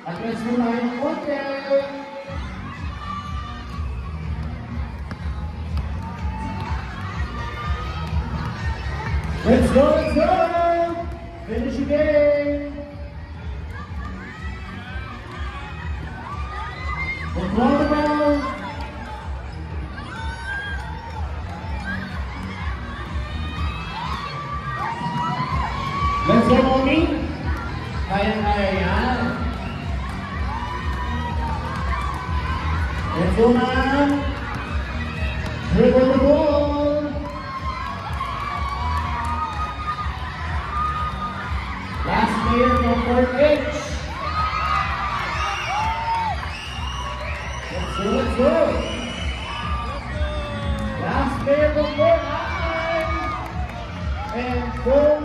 Atras mo tayo ng konti. Let's go, let's go! Finish the game! Control the ball! Let's go, Mommy! Kaya-kaya yan! Let's go, man! Dribble the ball! Last player from court H. Let's go, let's go! Last player from court I. And 4